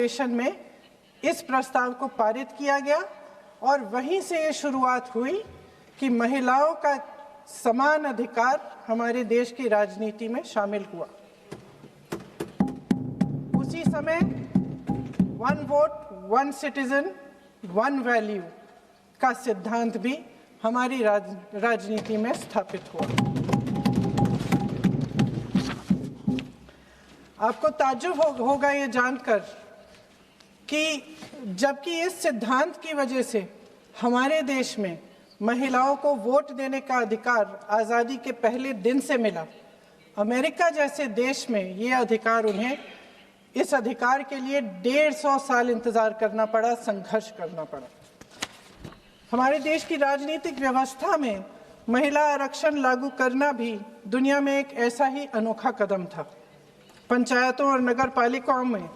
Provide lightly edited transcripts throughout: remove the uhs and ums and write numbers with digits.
अधिवेशन में इस प्रस्ताव को पारित किया गया और वहीं से ये शुरुआत हुई कि महिलाओं का समान अधिकार हमारे देश की राजनीति में शामिल हुआ। उसी समय one vote one citizen one value का सिद्धांत भी हमारी राजनीति में स्थापित हुआ। आपको ताज्जुब होगा ये जानकर कि जबकि इस सिद्धांत की वजह से हमारे देश में महिलाओं को वोट देने का अधिकार आज़ादी के पहले दिन से मिला, अमेरिका जैसे देश में ये अधिकार उन्हें इस अधिकार के लिए 150 साल इंतजार करना पड़ा, संघर्ष करना पड़ा। हमारे देश की राजनीतिक व्यवस्था में महिला आरक्षण लागू करना भी दुनिया में एक ऐसा ही अनोखा कदम था। पंचायतों और नगर पालिकाओं में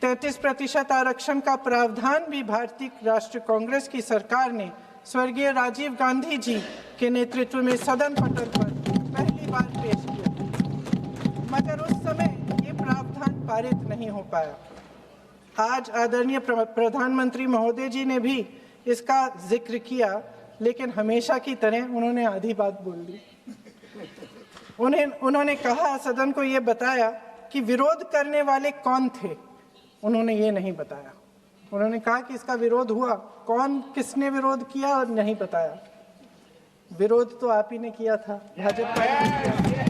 33% आरक्षण का प्रावधान भी भारतीय राष्ट्रीय कांग्रेस की सरकार ने स्वर्गीय राजीव गांधी जी के नेतृत्व में सदन पटल पर पहली बार पेश किया, मगर उस समय ये प्रावधान पारित नहीं हो पाया। आज आदरणीय प्रधानमंत्री महोदय जी ने भी इसका जिक्र किया, लेकिन हमेशा की तरह उन्होंने आधी बात बोल दी। उन्होंने कहा, सदन को ये बताया कि विरोध करने वाले कौन थे, उन्होंने ये नहीं बताया। उन्होंने कहा कि इसका विरोध हुआ, कौन किसने विरोध किया और नहीं बताया। विरोध तो आप ही ने किया था, भाजपा ने।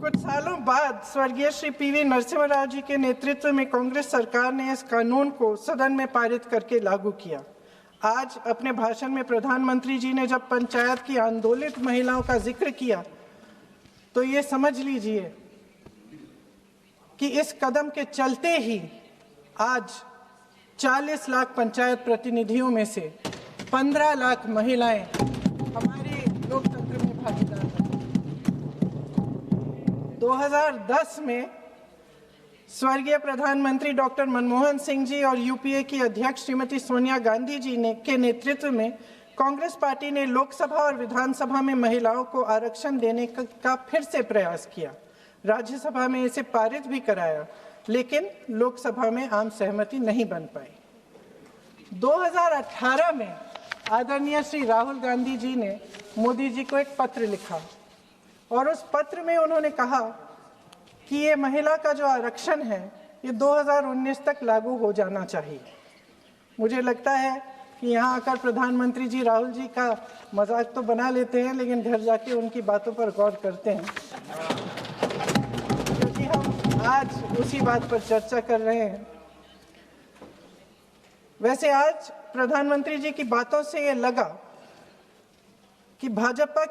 कुछ सालों बाद स्वर्गीय श्री पीवी नरसिम्हा राव जी के नेतृत्व में कांग्रेस सरकार ने इस कानून को सदन में पारित करके लागू किया। आज अपने भाषण में प्रधानमंत्री जी ने जब पंचायत की आंदोलित महिलाओं का जिक्र किया, तो ये समझ लीजिए कि इस कदम के चलते ही आज 40 लाख पंचायत प्रतिनिधियों में से 15 लाख महिलाएं हमारे लोकतंत्र में भागीदार हैं। 2010 में स्वर्गीय प्रधानमंत्री डॉक्टर मनमोहन सिंह जी और यूपीए की अध्यक्ष श्रीमती सोनिया गांधी जी के नेतृत्व में कांग्रेस पार्टी ने लोकसभा और विधानसभा में महिलाओं को आरक्षण देने का फिर से प्रयास किया। राज्यसभा में इसे पारित भी कराया, लेकिन लोकसभा में आम सहमति नहीं बन पाई। 2018 में आदरणीय श्री राहुल गांधी जी ने मोदी जी को एक पत्र लिखा और उस पत्र में उन्होंने कहा कि ये महिला का जो आरक्षण है ये 2019 तक लागू हो जाना चाहिए। मुझे लगता है कि यहाँ आकर प्रधानमंत्री जी राहुल जी का मजाक तो बना लेते हैं, लेकिन घर जाके उनकी बातों पर गौर करते हैं, क्योंकि हम आज उसी बात पर चर्चा कर रहे हैं। वैसे आज प्रधानमंत्री जी की बातों से ये लगा कि भाजपा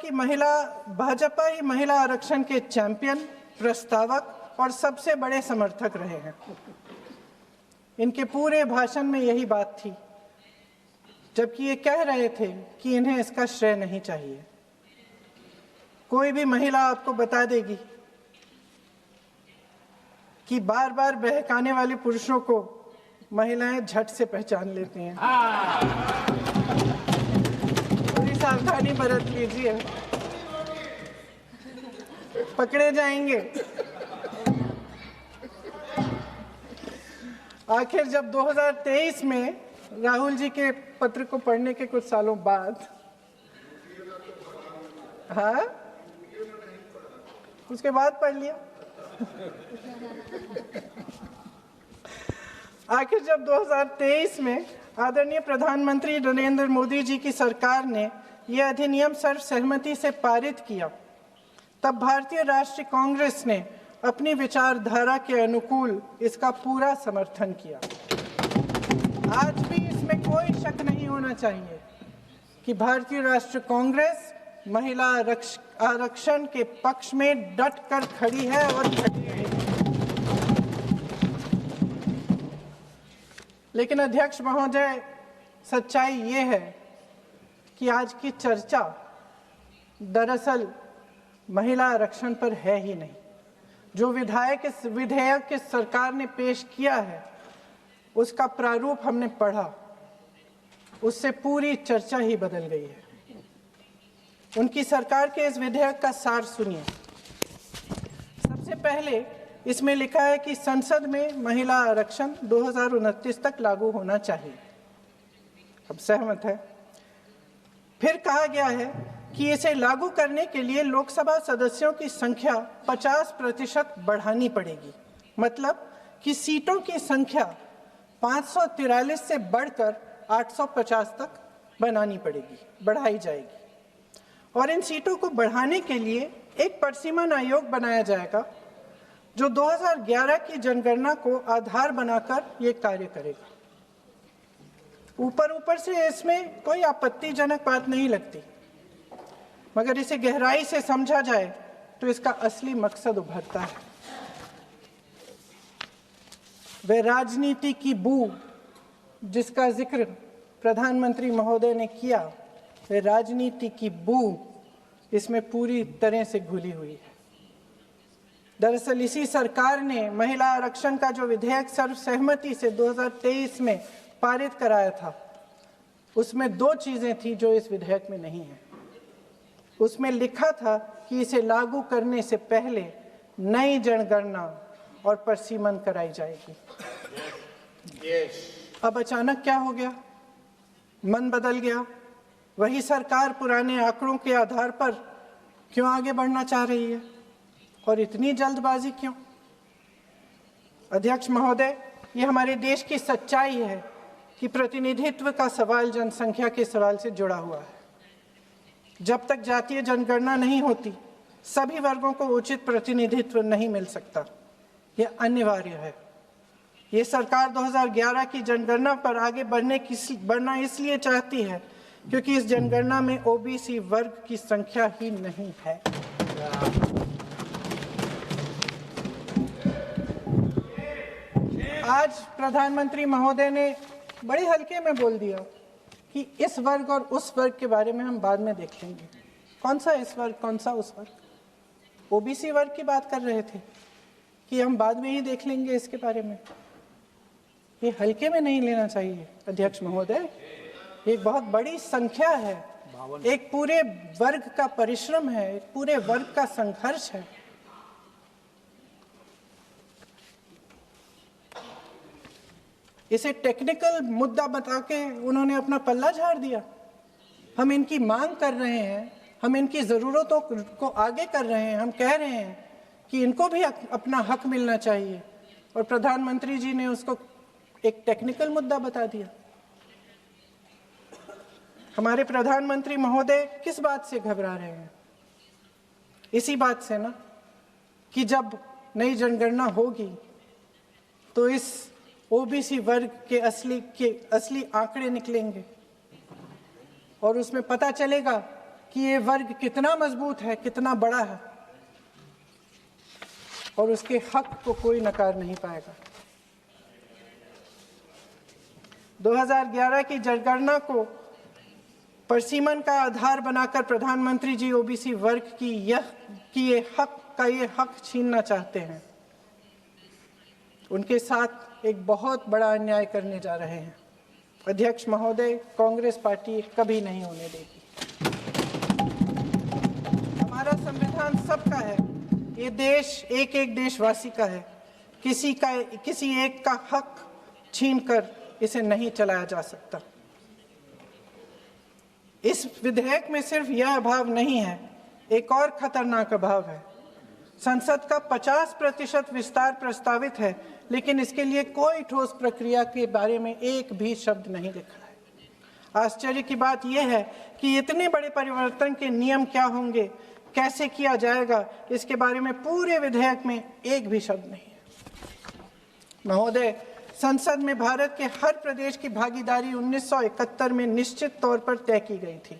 ही महिला आरक्षण के चैंपियन, प्रस्तावक और सबसे बड़े समर्थक रहे हैं। इनके पूरे भाषण में यही बात थी, जबकि ये कह रहे थे कि इन्हें इसका श्रेय नहीं चाहिए। कोई भी महिला आपको बता देगी कि बार बार बहकाने वाले पुरुषों को महिलाएं झट से पहचान लेती हैं। थोड़ी सावधानी बरत लीजिए, पकड़े जाएंगे। आखिर जब 2023 में राहुल जी के पत्र को पढ़ने के कुछ सालों बाद, हाँ, उसके बाद पढ़ लिया। आखिर जब 2023 में आदरणीय प्रधानमंत्री नरेंद्र मोदी जी की सरकार ने यह अधिनियम सर्वसहमति से पारित किया, तब भारतीय राष्ट्रीय कांग्रेस ने अपनी विचारधारा के अनुकूल इसका पूरा समर्थन किया। आज भी इसमें कोई शक नहीं होना चाहिए कि भारतीय राष्ट्रीय कांग्रेस महिला आरक्षण के पक्ष में डट कर खड़ी है और खड़ी रहेगी। लेकिन अध्यक्ष महोदय, सच्चाई ये है कि आज की चर्चा दरअसल महिला आरक्षण पर है ही नहीं। जो विधेयक के सरकार ने पेश किया है, उसका प्रारूप हमने पढ़ा, उससे पूरी चर्चा ही बदल गई है। उनकी सरकार के इस विधेयक का सार सुनिए। सबसे पहले इसमें लिखा है कि संसद में महिला आरक्षण 2029 तक लागू होना चाहिए। अब सहमत है। फिर कहा गया है कि इसे लागू करने के लिए लोकसभा सदस्यों की संख्या 50% बढ़ानी पड़ेगी। मतलब कि सीटों की संख्या 543 से बढ़कर 850 तक बनानी पड़ेगी, बढ़ाई जाएगी। और इन सीटों को बढ़ाने के लिए एक परिसीमन आयोग बनाया जाएगा जो 2011 की जनगणना को आधार बनाकर ये कार्य करेगा। ऊपर से इसमें कोई आपत्तिजनक बात नहीं लगती, मगर इसे गहराई से समझा जाए तो इसका असली मकसद उभरता है। वह राजनीति की बू जिसका जिक्र प्रधानमंत्री महोदय ने किया, वह राजनीति की बू इसमें पूरी तरह से घुली हुई है। दरअसल इसी सरकार ने महिला आरक्षण का जो विधेयक सर्वसहमति से 2023 में पारित कराया था, उसमें 2 चीजें थी जो इस विधेयक में नहीं है। उसमें लिखा था कि इसे लागू करने से पहले नई जनगणना और परिसीमन कराई जाएगी। अब अचानक क्या हो गया? मन बदल गया। वही सरकार पुराने आंकड़ों के आधार पर क्यों आगे बढ़ना चाह रही है और इतनी जल्दबाजी क्यों? अध्यक्ष महोदय, ये हमारे देश की सच्चाई है कि प्रतिनिधित्व का सवाल जनसंख्या के सवाल से जुड़ा हुआ है। जब तक जातीय जनगणना नहीं होती, सभी वर्गों को उचित प्रतिनिधित्व नहीं मिल सकता। यह अनिवार्य है। ये सरकार 2011 की जनगणना पर आगे बढ़ना इसलिए चाहती है क्योंकि इस जनगणना में ओबीसी वर्ग की संख्या ही नहीं है। आज प्रधानमंत्री महोदय ने बड़े हल्के में बोल दिया कि इस वर्ग और उस वर्ग के बारे में हम बाद में देख लेंगे। कौन सा इस वर्ग, कौन सा उस वर्ग? ओबीसी वर्ग की बात कर रहे थे कि हम बाद में ही देख लेंगे इसके बारे में। ये हल्के में नहीं लेना चाहिए अध्यक्ष महोदय। एक बहुत बड़ी संख्या है, एक पूरे वर्ग का परिश्रम है, एक पूरे वर्ग का संघर्ष है। इसे टेक्निकल मुद्दा बता के उन्होंने अपना पल्ला झाड़ दिया। हम इनकी मांग कर रहे हैं, हम इनकी ज़रूरतों को आगे कर रहे हैं, हम कह रहे हैं कि इनको भी अपना हक मिलना चाहिए, और प्रधानमंत्री जी ने उसको एक टेक्निकल मुद्दा बता दिया। हमारे प्रधानमंत्री महोदय किस बात से घबरा रहे हैं? इसी बात से ना कि जब नई जनगणना होगी तो इस ओबीसी वर्ग के असली आंकड़े निकलेंगे और उसमें पता चलेगा कि ये वर्ग कितना मजबूत है, कितना बड़ा है, और उसके हक को कोई नकार नहीं पाएगा। 2011 की जनगणना को परिसीमन का आधार बनाकर प्रधानमंत्री जी ओबीसी वर्ग की ये हक छीनना चाहते हैं। उनके साथ एक बहुत बड़ा अन्याय करने जा रहे हैं। अध्यक्ष महोदय, कांग्रेस पार्टी कभी नहीं होने देगी। हमारा संविधान सबका है, ये देश एक एक देशवासी का है। किसी एक का हक छीनकर इसे नहीं चलाया जा सकता। इस विधेयक में सिर्फ यह अभाव नहीं है, एक और खतरनाक अभाव है। संसद का 50% विस्तार प्रस्तावित है, लेकिन इसके लिए कोई ठोस प्रक्रिया के बारे में एक भी शब्द नहीं लिखा है। आश्चर्य की बात यह है कि इतने बड़े परिवर्तन के नियम क्या होंगे, कैसे किया जाएगा, इसके बारे में पूरे विधेयक में एक भी शब्द नहीं है। महोदय, संसद में भारत के हर प्रदेश की भागीदारी 1971 में निश्चित तौर पर तय की गई थी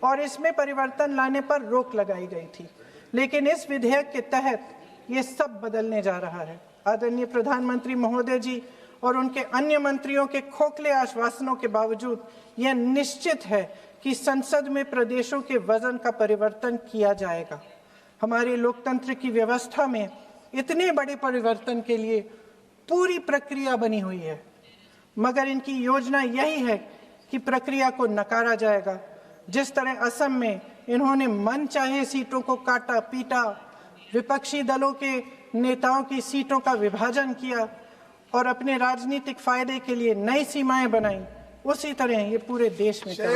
और इसमें परिवर्तन लाने पर रोक लगाई गई थी, लेकिन इस विधेयक के तहत ये सब बदलने जा रहा है। आदरणीय प्रधानमंत्री महोदय जी और उनके अन्य मंत्रियों के खोखले आश्वासनों के बावजूद यह निश्चित है कि संसद में प्रदेशों के वजन का परिवर्तन किया जाएगा। हमारे लोकतंत्र की व्यवस्था में इतने बड़े परिवर्तन के लिए पूरी प्रक्रिया बनी हुई है, मगर इनकी योजना यही है कि प्रक्रिया को नकारा जाएगा। जिस तरह असम में इन्होंने मन चाहे सीटों को काटा पीटा, विपक्षी दलों के नेताओं की सीटों का विभाजन किया और अपने राजनीतिक फायदे के लिए नई सीमाएं बनाई, उसी तरह ये पूरे देश में चला।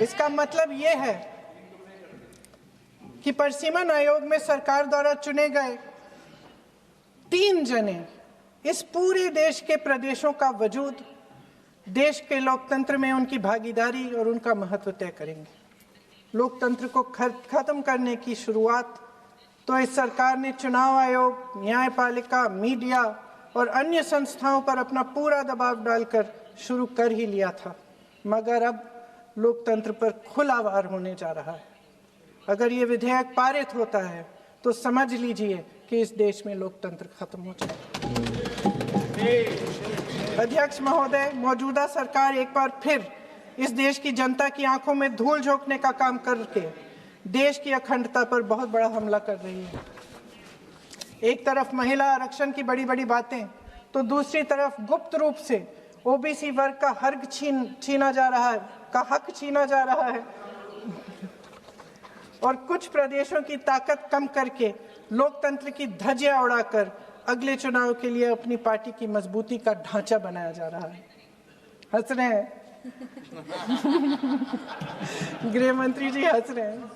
इसका मतलब ये है कि परिसीमन आयोग में सरकार द्वारा चुने गए 3 जने इस पूरे देश के प्रदेशों का वजूद, देश के लोकतंत्र में उनकी भागीदारी और उनका महत्व तय करेंगे। लोकतंत्र को खत्म करने की शुरुआत तो इस सरकार ने चुनाव आयोग, न्यायपालिका, मीडिया और अन्य संस्थाओं पर अपना पूरा दबाव डालकर शुरू कर ही लिया था, मगर अब लोकतंत्र पर खुला वार होने जा रहा है। अगर ये विधेयक पारित होता है तो समझ लीजिए कि इस देश में लोकतंत्र खत्म हो जाएगा। अध्यक्ष महोदय, मौजूदा सरकार एक बार फिर इस देश की जनता की आंखों में धूल झोंकने का काम करके देश की अखंडता पर बहुत बड़ा हमला कर रही है। एक तरफ महिला आरक्षण की बड़ी बड़ी बातें, तो दूसरी तरफ गुप्त रूप से ओबीसी वर्ग का हक छीना जा रहा है और कुछ प्रदेशों की ताकत कम करके लोकतंत्र की धज्जियां उड़ाकर अगले चुनाव के लिए अपनी पार्टी की मजबूती का ढांचा बनाया जा रहा है। हंस रहे हैं गृह मंत्री जी, हंस रहे हैं।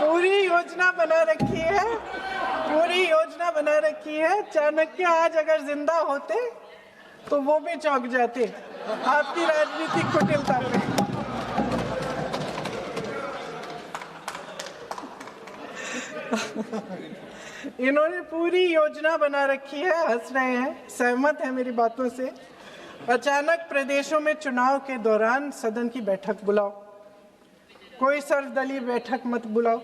पूरी योजना बना रखी है। चाणक्य आज अगर जिंदा होते तो वो भी चौंक जाते आपकी राजनीतिक कुटिलता पे। इन्होंने पूरी योजना बना रखी है, हंस रहे हैं, सहमत है मेरी बातों से। अचानक प्रदेशों में चुनाव के दौरान सदन की बैठक बुलाओ, कोई सर्वदलीय बैठक मत बुलाओ।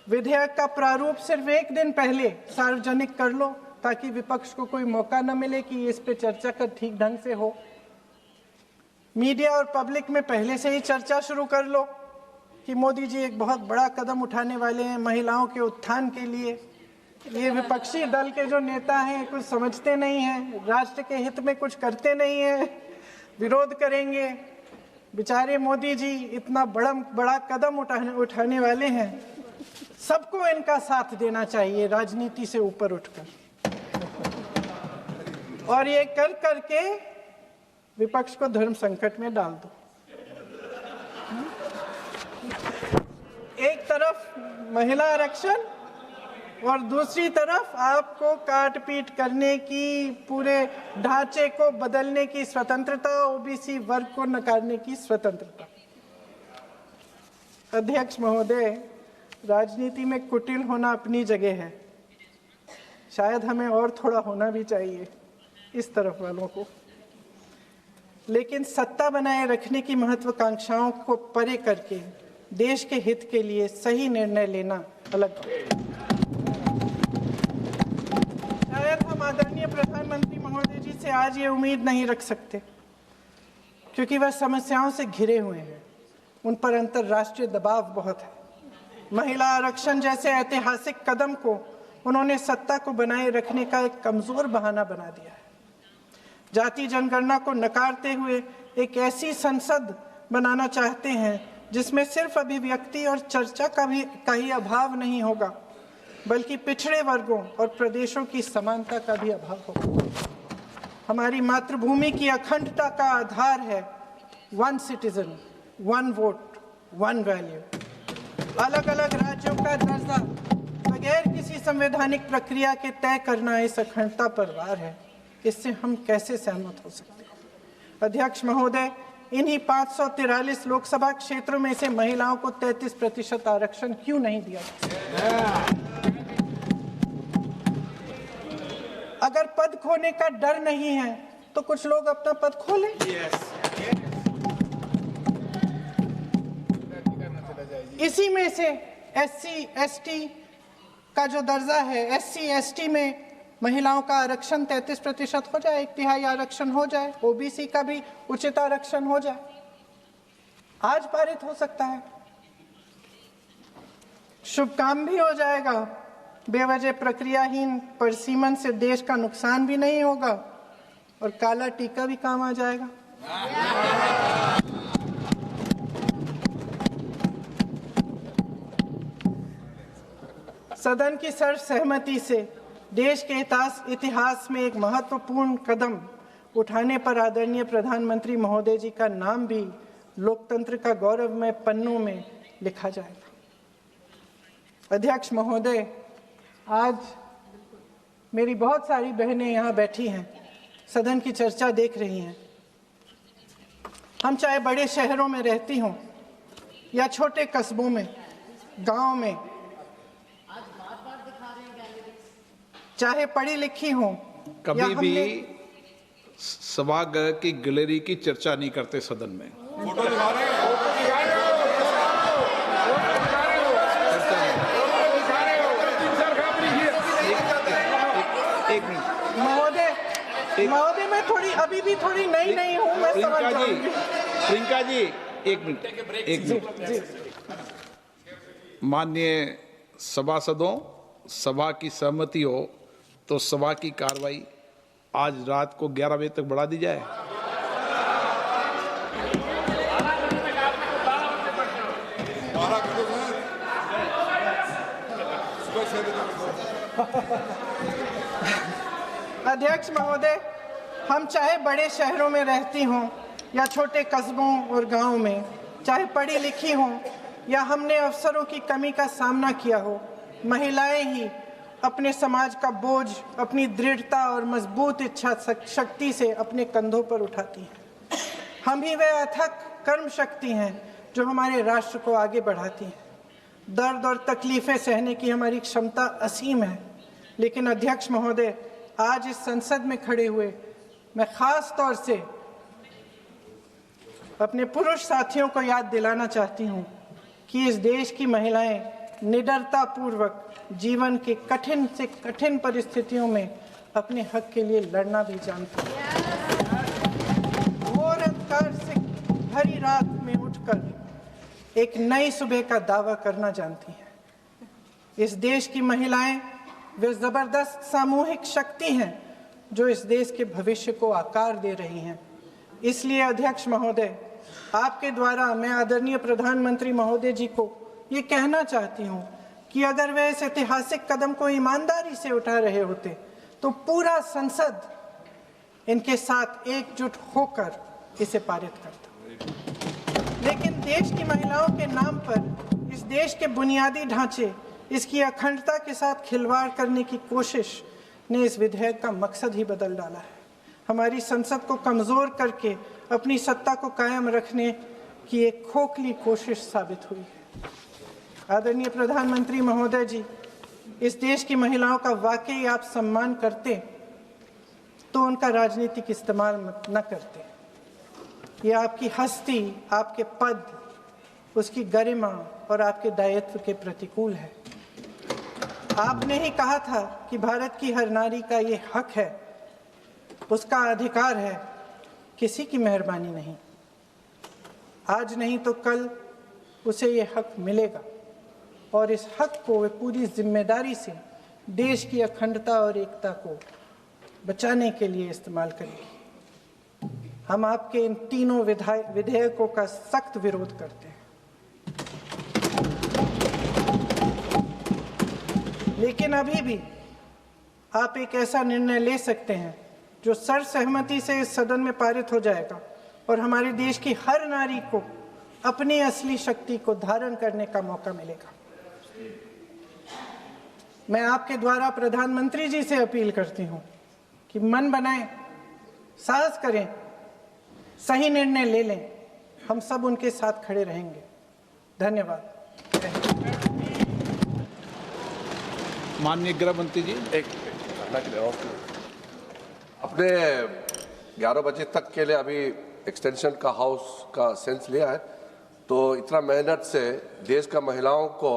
विधेयक का प्रारूप सिर्फ एक दिन पहले सार्वजनिक कर लो ताकि विपक्ष को कोई मौका न मिले कि इस पे चर्चा कर ठीक ढंग से हो। मीडिया और पब्लिक में पहले से ही चर्चा शुरू कर लो कि मोदी जी एक बहुत बड़ा कदम उठाने वाले हैं महिलाओं के उत्थान के लिए। ये विपक्षी दल के जो नेता हैं कुछ समझते नहीं हैं, राष्ट्र के हित में कुछ करते नहीं हैं, विरोध करेंगे। बेचारे मोदी जी इतना बड़ा कदम उठाने वाले हैं, सबको इनका साथ देना चाहिए राजनीति से ऊपर उठकर, और ये कर करके विपक्ष को धर्म संकट में डाल दो। एक तरफ महिला आरक्षण और दूसरी तरफ आपको काट पीट करने की, पूरे ढांचे को बदलने की स्वतंत्रता, ओबीसी वर्ग को नकारने की स्वतंत्रता। अध्यक्ष महोदय, राजनीति में कुटिल होना अपनी जगह है, शायद हमें और थोड़ा होना भी चाहिए इस तरफ वालों को, लेकिन सत्ता बनाए रखने की महत्वाकांक्षाओं को परे करके देश के हित के लिए सही निर्णय लेना अलग बात है। शायद हम आदरणीय प्रधानमंत्री महोदय जी से आज ये उम्मीद नहीं रख सकते क्योंकि वह समस्याओं से घिरे हुए हैं, उन पर अंतर्राष्ट्रीय दबाव बहुत है। महिला आरक्षण जैसे ऐतिहासिक कदम को उन्होंने सत्ता को बनाए रखने का एक कमजोर बहाना बना दिया है। जाति जनगणना को नकारते हुए एक ऐसी संसद बनाना चाहते हैं जिसमें सिर्फ अभिव्यक्ति और चर्चा का ही अभाव नहीं होगा, बल्कि पिछड़े वर्गों और प्रदेशों की समानता का भी अभाव होगा। हमारी मातृभूमि की अखंडता का आधार है 1 सिटीजन 1 वोट 1 वैल्यू। अलग अलग राज्यों का दर्जा बगैर किसी संवैधानिक प्रक्रिया के तय करना इस अखंडता पर वार है। इससे हम कैसे सहमत हो सकते हैं? अध्यक्ष महोदय, इन्हीं 543 लोकसभा क्षेत्रों में से महिलाओं को 33% आरक्षण क्यों नहीं दिया? अगर पद खोने का डर नहीं है तो कुछ लोग अपना पद खो लें। इसी में से SC ST का जो दर्जा है, SC ST में महिलाओं का आरक्षण 33% हो जाए, 1/3 आरक्षण हो जाए, ओबीसी का भी उचित आरक्षण हो जाए, आज पारित हो सकता है। शुभ काम भी हो जाएगा, बेवजह प्रक्रियाहीन परिसीमन से देश का नुकसान भी नहीं होगा और काला टीका भी काम आ जाएगा। सदन की सर्वसहमति से देश के इतिहास में एक महत्वपूर्ण कदम उठाने पर आदरणीय प्रधानमंत्री महोदय जी का नाम भी लोकतंत्र का गौरवमय पन्नों में लिखा जाएगा। अध्यक्ष महोदय, आज मेरी बहुत सारी बहनें यहाँ बैठी हैं, सदन की चर्चा देख रही हैं। हम चाहे बड़े शहरों में रहती हों या छोटे कस्बों में, गांव में, चाहे पढ़ी लिखी हों, कभी भी सभागृह की गैलरी की चर्चा नहीं करते सदन में। फोटो दिखा रहे हो, एक मिनट महोदय, मैं थोड़ी अभी भी थोड़ी नई हूँ, मैं समझ जाऊंगी। प्रियंका जी, एक मिनट। माननीय सभासदों, सभा की सहमति हो तो सभा की कार्रवाई आज रात को 11 बजे तक बढ़ा दी जाए। अध्यक्ष महोदय, हम चाहे बड़े शहरों में रहती हों या छोटे कस्बों और गांव में, चाहे पढ़ी लिखी हों या हमने अवसरों की कमी का सामना किया हो, महिलाएं ही अपने समाज का बोझ अपनी दृढ़ता और मजबूत इच्छा शक्ति से अपने कंधों पर उठाती हैं। हम ही वह अथक कर्म शक्ति हैं जो हमारे राष्ट्र को आगे बढ़ाती हैं। दर्द और तकलीफें सहने की हमारी क्षमता असीम है, लेकिन अध्यक्ष महोदय, आज इस संसद में खड़े हुए मैं खास तौर से अपने पुरुष साथियों को याद दिलाना चाहती हूँ कि इस देश की महिलाएं निडरता पूर्वक जीवन के कठिन से कठिन परिस्थितियों में अपने हक के लिए लड़ना भी जानती हैं। घोर अंधकार से भरी रात में उठकर एक नई सुबह का दावा करना जानती हैं। इस देश की महिलाएं वे जबरदस्त सामूहिक शक्ति हैं जो इस देश के भविष्य को आकार दे रही हैं। इसलिए अध्यक्ष महोदय, आपके द्वारा मैं आदरणीय प्रधानमंत्री महोदय जी को ये कहना चाहती हूँ कि अगर वे इस ऐतिहासिक कदम को ईमानदारी से उठा रहे होते तो पूरा संसद इनके साथ एकजुट होकर इसे पारित करता। लेकिन देश की महिलाओं के नाम पर इस देश के बुनियादी ढांचे, इसकी अखंडता के साथ खिलवाड़ करने की कोशिश ने इस विधेयक का मकसद ही बदल डाला है। हमारी संसद को कमज़ोर करके अपनी सत्ता को कायम रखने की एक खोखली कोशिश साबित हुई है। आदरणीय प्रधानमंत्री महोदय जी, इस देश की महिलाओं का वाकई आप सम्मान करते तो उनका राजनीतिक इस्तेमाल न करते। ये आपकी हस्ती, आपके पद, उसकी गरिमा और आपके दायित्व के प्रतिकूल है। आपने ही कहा था कि भारत की हर नारी का ये हक है, उसका अधिकार है, किसी की मेहरबानी नहीं। आज नहीं तो कल उसे ये हक मिलेगा और इस हक को वे पूरी जिम्मेदारी से देश की अखंडता और एकता को बचाने के लिए इस्तेमाल करेगी। हम आपके इन तीनों विधेयकों का सख्त विरोध करते हैं, लेकिन अभी भी आप एक ऐसा निर्णय ले सकते हैं जो सर्वसहमति से इस सदन में पारित हो जाएगा और हमारे देश की हर नारी को अपनी असली शक्ति को धारण करने का मौका मिलेगा। मैं आपके द्वारा प्रधानमंत्री जी से अपील करती हूं कि मन बनाएं, साहस करें, सही निर्णय ले लें। हम सब उनके साथ खड़े रहेंगे। धन्यवाद। माननीय गृह मंत्री जी, अपने 11 बजे तक के लिए अभी एक्सटेंशन का हाउस का सेंस लिया है, तो इतना मेहनत से देश का महिलाओं को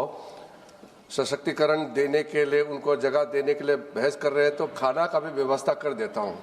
सशक्तिकरण देने के लिए, उनको जगह देने के लिए बहस कर रहे हैं, तो खाना का भी व्यवस्था कर देता हूं।